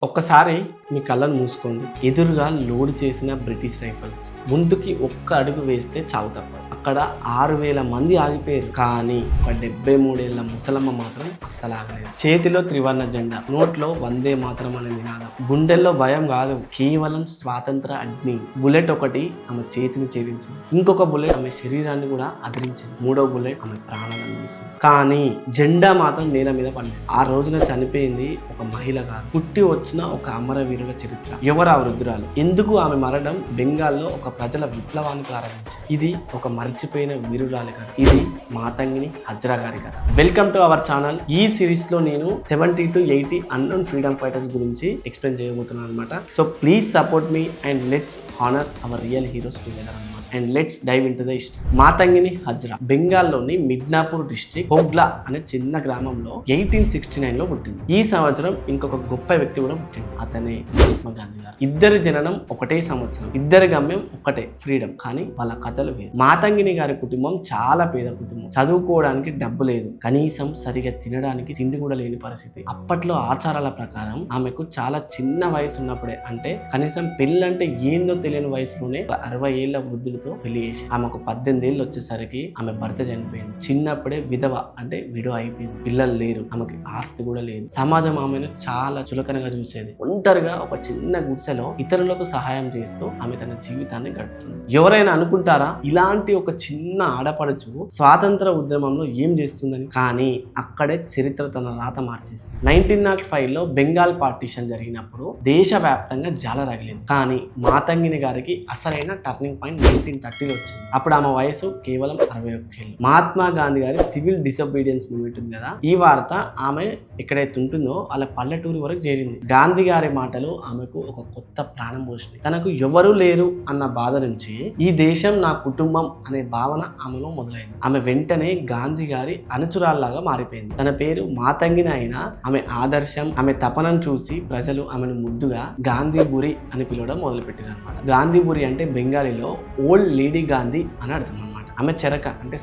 ఒక్కసారి మీ కళ్ళను మూసుకోండి. ఎదురుగా లోడ్ చేసిన బ్రిటిష్ రైఫల్స్. ముందుకి ఒక్క అడుగు వేస్తే చాలు తప్ప. అక్కడ 6,000 మంది ఆగిపోయారు. కానీ ఒక 73 ఏళ్ల ముసలమ్మ మాత్రం అస్సలు ఆగలేదు. చేతిలో త్రివర్ణ జెండా, నోట్లో వందే మాత్రం అనే నినాదం. గుండెల్లో భయం కాదు, కేవలం స్వాతంత్ర అగ్ని. బుల్లెట్ ఒకటి ఆమె చేతిని ఛేదించింది, ఇంకొక బుల్లెట్ ఆమె శరీరాన్ని కూడా అదిరించింది, మూడో బుల్లెట్ ఆమె ప్రాణాలను తీసింది. కానీ జెండా మాత్రం నేల మీద పడలేదు. ఆ రోజున చనిపోయింది ఒక మహిళ కాదు, పుట్టి వచ్చిన ఒక అమరవీరుల చరిత్ర. ఎవరు ఆ వృద్ధురాలు? ఎందుకు ఆమె మరణం బెంగాల్లో ఒక ప్రజల విప్లవాన్ని ప్రారంభించింది? ఇది ఒక మర్చిపోయిన వీరురాలి కథ. ఇది మాతంగిని హజ్రా గారి కథ. Welcome to our channel. ఈ సిరీస్ లో నేను 70 to 80 అన్నోన్ ఫ్రీడమ్ ఫైటర్స్ గురించి ఎక్స్ప్లెయిన్ చేయబోతున్నాను అనమాట. So please support me and let's honour our real heroes together అనమాట. And let's dive into the history. Matangini Hazra బెంగాల్లోని మిడ్నాపూర్ డిస్ట్రిక్ట్ హోగ్లా అనే చిన్న గ్రామంలో 1869 లో పుట్టింది. ఈ సంవత్సరం ఇంకొక గొప్ప వ్యక్తి కూడా పుట్టింది. అతనే మహాత్మా గాంధీ గారు. ఇద్దరి జననం ఒకటే సంవత్సరం, ఇద్దరి గమ్యం ఒకటే, ఫ్రీడమ్. కానీ వాళ్ళ కథలు వేరు. మాతంగిని గారి కుటుంబం చాలా పేద కుటుంబం. చదువుకోవడానికి డబ్బు లేదు, కనీసం సరిగా తినడానికి తిండి కూడా లేని పరిస్థితి. అప్పట్లో ఆచారాల ప్రకారం ఆమెకు చాలా చిన్న వయసు ఉన్నప్పుడే, అంటే కనీసం పెళ్ళంటే ఏందో తెలియని వయసులోనే 60 ఏళ్ల వృద్ధులతో పెళ్లి చేసి ఆమెకు 18 ఏళ్ళు వచ్చేసరికి ఆమె భర్త చనిపోయింది. చిన్నప్పుడే విధవ, అంటే విడో అయిపోయింది. పిల్లలు లేరు, ఆమెకి ఆస్తి కూడా లేదు. సమాజం ఆమెను చాలా చులకనగా చూసేది. ఒంటరిగా ఒక చిన్న గుడిసెలో ఇతరులకు సహాయం చేస్తూ ఆమె తన జీవితాన్ని గడుపుతుంది. ఎవరైనా అనుకుంటారా ఇలాంటి ఒక చిన్న ఆడపడుచు స్వాతంత్ర ఉద్యమంలో ఏం చేస్తుందని? కానీ అక్కడే చరిత్ర తన రాత మార్చేసింది. 1905 లో బెంగాల్ పార్టీషన్ జరిగినప్పుడు దేశవ్యాప్తంగా జాల రగిలింది. కానీ మాతంగిని గారికి అసలైన టర్నింగ్ పాయింట్ 1930లో వచ్చింది. అప్పుడు ఆమె వయసు కేవలం 61 ఏళ్ళు. మహాత్మా గాంధీ గారి సివిల్ డిసోబీడియన్స్ మూవ్మెంట్ ఉంది కదా, ఈ వార్త ఆమె ఎక్కడైతే ఉంటుందో వాళ్ళ పల్లెటూరు వరకు చేరింది. గాంధీ గారి మాటలు ఆమెకు ఒక కొత్త ప్రాణం పోసినాయి. తనకు ఎవరూ లేరు అన్న బాధ నుంచి ఈ దేశం నా కుటుంబం అనే భావన ఆమెలో మొదలైంది. ఆమె వెంటనే గాంధీ గారి అనుచురాల్లాగా మారిపోయింది. తన పేరు మాతంగిని అయినా ఆమె ఆదర్శం, ఆమె తపనను చూసి ప్రజలు ఆమెను ముద్దుగా గాంధీబురి అని పిలవడం మొదలుపెట్టారు అనమాట. గాంధీబురి అంటే బెంగాలీలో ఓల్డ్ లేడీ గాంధీ అని అర్థం అనమాట. ఆమె చెరక అంటే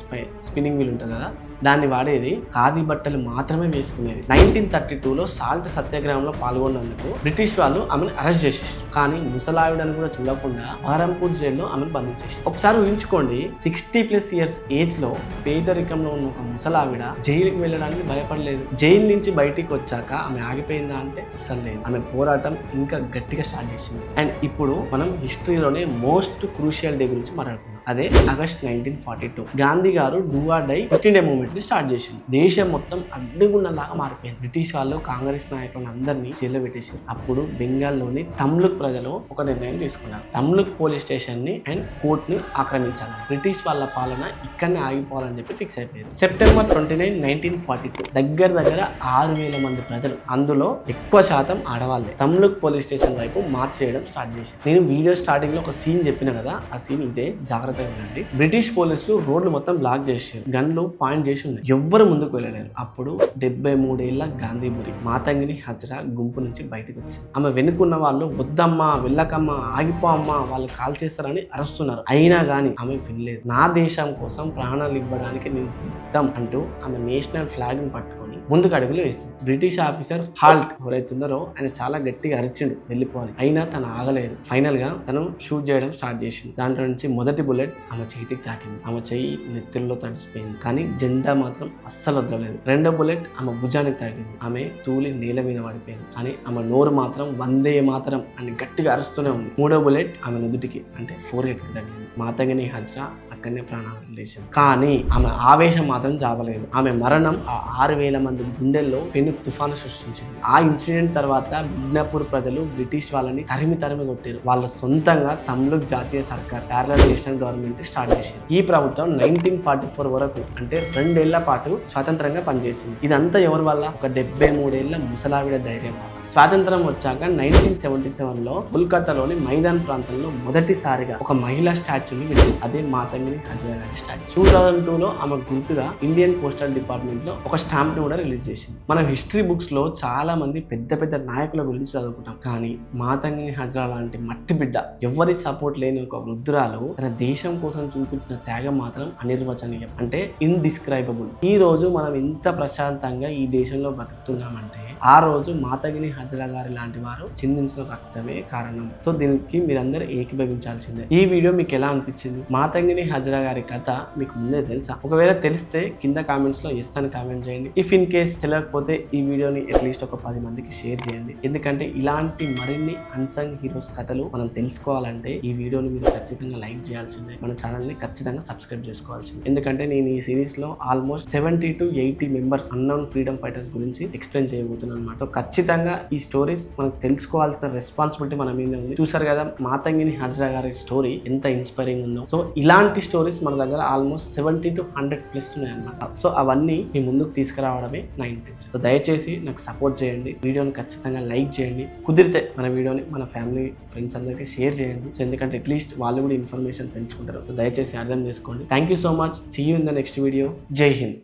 స్పిన్నింగ్ వీల్ ఉంటుంది కదా, దాన్ని వాడేది. ఖాదీ బట్టలు మాత్రమే వేసుకునేది. 1932లో సాల్ట్ సత్యాగ్రహంలో పాల్గొన్నందుకు బ్రిటిష్ వాళ్ళు ఆమెను అరెస్ట్ చేసేసారు. కానీ ముసలావిడని కూడా చూడకుండా బహరంపూర్ జైల్లో ఆమెను బంధించేసారు. ఒకసారి ఊహించుకోండి, 60+ ఇయర్స్ ఏజ్ లో పేదరికంలో ఉన్న ఒక ముసలావిడ జైలుకి వెళ్ళడానికి భయపడలేదు. జైలు నుంచి బయటికి వచ్చాక ఆమె ఆగిపోయిందా అంటే అస్సలు లేదు. ఆమె పోరాటం ఇంకా గట్టిగా స్టార్ట్ చేసింది. అండ్ ఇప్పుడు మనం హిస్టరీలోనే మోస్ట్ క్రూషియల్ డే గురించి మాట్లాడుకుందాం. అదే ఆగస్ట్ 1942. గాంధీ గారు do or die 15 day movement ని స్టార్ట్ చేసింది. దేశం మొత్తం అడ్డుగుండలాగా మారిపోయింది. బ్రిటిష్ వాళ్ళు కాంగ్రెస్ నాయకులను అందరినీ జైల్లో పెట్టేసారు. అప్పుడు బెంగాల్లోని తమ్లుక్ ప్రజలు ఒక నిర్ణయం తీసుకున్నారు. తమ్లుక్ పోలీస్ స్టేషన్ ని అండ్ కోర్ట్ ని ఆక్రమించాలి. బ్రిటిష్ వాళ్ళ పాలన ఇక్కడనే ఆగిపోవాలని చెప్పి ఫిక్స్ అయిపోయింది. సెప్టెంబర్ 29, 1942 దగ్గర 6,000 మంది ప్రజలు, అందులో ఎక్కువ శాతం ఆడవాళ్ళే, తమ్లుక్ పోలీస్ స్టేషన్ వైపు మార్చ్ చేయడం స్టార్ట్ చేసింది. నేను వీడియో స్టార్టింగ్ లో ఒక సీన్ చెప్పిన కదా, ఆ సీన్ ఇదే, జాగ్రత్తగా ఉండండి. బ్రిటిష్ పోలీసులు రోడ్లు మొత్తం బ్లాక్ చేశారు, గన్లు పాయింట్ చేసి ఉన్నాయి. ఎవ్వరు ముందుకు వెళ్ళలేరు. అప్పుడు 73 ఏళ్ల గాంధీబురి మాతంగిని హజ్రా గుంపు నుంచి బయటకు వచ్చింది. ఆమె వెనుకున్న వాళ్ళు వద్దమ్మా, వెళ్ళకమ్మా, ఆగిపో అమ్మా, వాళ్ళు కాల్ చేస్తారని అరుస్తున్నారు. అయినా కానీ ఆమె వినలేదు. నా దేశం కోసం ప్రాణాలు ఇవ్వడానికి నేను సిద్ధం అంటూ ఆమె నేషనల్ ఫ్లాగ్ ని పట్టుకొని ముందుకు అడుగులు వేస్తుంది. బ్రిటిష్ ఆఫీసర్ హాల్ట్ ఎవరైతే ఉన్నారో ఆయన చాలా గట్టిగా అరిచిండు వెళ్ళిపోవాలి. అయినా తను ఆగలేదు. ఫైనల్ గా తను షూట్ చేయడం స్టార్ట్ చేసింది. దాంట్లో నుంచి మొదటి బుల్లెట్ ఆమె చేతికి తాకింది. ఆమె చెయ్యి నెత్తిలో తడిసిపోయింది. కానీ జెండా మాత్రం అస్సలు వదలలేదు. రెండో బుల్లెట్ ఆమె భుజానికి తాకింది. ఆమె తూలి నేల మీద పడిపోయింది. కానీ ఆమె నోరు మాత్రం వందే మాత్రం అని గట్టిగా అరుస్తూనే ఉంది. మూడో బుల్లెట్ ఆమె నుదుటికి అంటే ఫోర్హెడ్కి తగిలింది. మాతంగిని హజ్రా అక్కడనే ప్రాణాలు వదిలేసింది. కానీ ఆమె ఆవేశం మాత్రం జావలేదు. ఆమె మరణం ఆ 6,000 మంది గుండెల్లో పెను తుఫాను సృష్టించింది. ఆ ఇన్సిడెంట్ తర్వాత మిడ్నాపూర్ ప్రజలు బ్రిటిష్ వాళ్ళని తరిమి కొట్టారు. వాళ్ళ సొంతంగా తమ్లుక్ జాతీయ సర్కార్ ప్యారలల్ నేషనల్ గవర్నమెంట్ స్టార్ట్ చేసింది. ఈ ప్రభుత్వం 1944 వరకు, అంటే 2 ఏళ్ల పాటు స్వతంత్రంగా పనిచేసింది. ఇదంతా ఎవరి వల్ల? ఒక 73 ఏళ్ల ముసలావిడ ధైర్యం వల్ల. స్వాతంత్రం వచ్చాక 1977లో కోల్కతాలోని మైదాన్ ప్రాంతంలో మొదటిసారిగా ఒక మహిళా స్టాచ్యూని పెట్టింది. అదే మాతంగిని హజ్రా గారి స్టాచ్యూ. 2002లో ఆమె గుర్తుగా ఇండియన్ పోస్టల్ డిపార్ట్మెంట్ లో ఒక స్టాంప్ ని కూడా రిలీజ్ చేసింది. మనం హిస్టరీ బుక్స్ లో చాలా మంది పెద్ద నాయకుల గురించి చదువుకుంటాం. కానీ మాతంగిని హజ్రా లాంటి మట్టి బిడ్డ, ఎవరి సపోర్ట్ లేని ఒక వృద్ధురాలు తన దేశం కోసం చూపించిన త్యాగం మాత్రం అనిర్వచనీయం, అంటే ఇండిస్క్రైబుల్. ఈ రోజు మనం ఇంత ప్రశాంతంగా ఈ దేశంలో బతుకుతున్నామంటే ఆ రోజు మాతంగిని హజరా గారి లాంటి వారు చిందించిన రక్తమే కారణం. సో దీనికి మీరందరూ ఏకీభవించాల్సిందే. ఈ వీడియో మీకు ఎలా అనిపించింది? మాతంగిని హజరా గారి కథ మీకు ముందే తెలుసా? ఒకవేళ తెలిస్తే కింద కామెంట్స్ లో ఎస్ అని కామెంట్ చేయండి. ఇఫ్ ఇన్ కేస్ తెలియకపోతే ఈ వీడియోని అట్లీస్ట్ ఒక 10 మందికి షేర్ చేయండి. ఎందుకంటే ఇలాంటి మరిన్ని అన్సంగ్ హీరోస్ కథలు మనం తెలుసుకోవాలంటే ఈ వీడియోని మీరు ఖచ్చితంగా లైక్ చేయాల్సిందే. మన ఛానల్ ని ఖచ్చితంగా సబ్స్క్రైబ్ చేసుకోవాల్సిందే. ఎందుకంటే నేను ఈ సిరీస్ లో almost 70 to 80 members unknown freedom fighters గురించి ఎక్స్ప్లెయిన్ చేయబోతున్నాను అనమాట. సో ఖచ్చితంగా ఈ స్టోరీస్ మనకు తెలుసుకోవాల్సిన రెస్పాన్సిబిలిటీ మన మీద ఉంది. చూసారు కదా మాతంగిని హజరా గారి స్టోరీ ఎంత ఇన్స్పైరింగ్ ఉందో. సో ఇలాంటి స్టోరీస్ మన దగ్గర ఆల్మోస్ట్ 70 to 100+ ఉన్నాయన్నమాట. సో అవన్నీ మీ ముందుకు తీసుకురావడమే నా ఇంటెన్షన్. సో దయచేసి నాకు సపోర్ట్ చేయండి. వీడియోని ఖచ్చితంగా లైక్ చేయండి. కుదిరితే మన వీడియోని మన ఫ్యామిలీ ఫ్రెండ్స్ అందరికీ షేర్ చేయండి. సో ఎందుకంటే అట్లీస్ట్ వాళ్ళు కూడా ఇన్ఫర్మేషన్ తెలుసుకుంటారు. సో దయచేసి అర్థం చేసుకోండి. Thank you so much. See you in the next video. జై హింద్.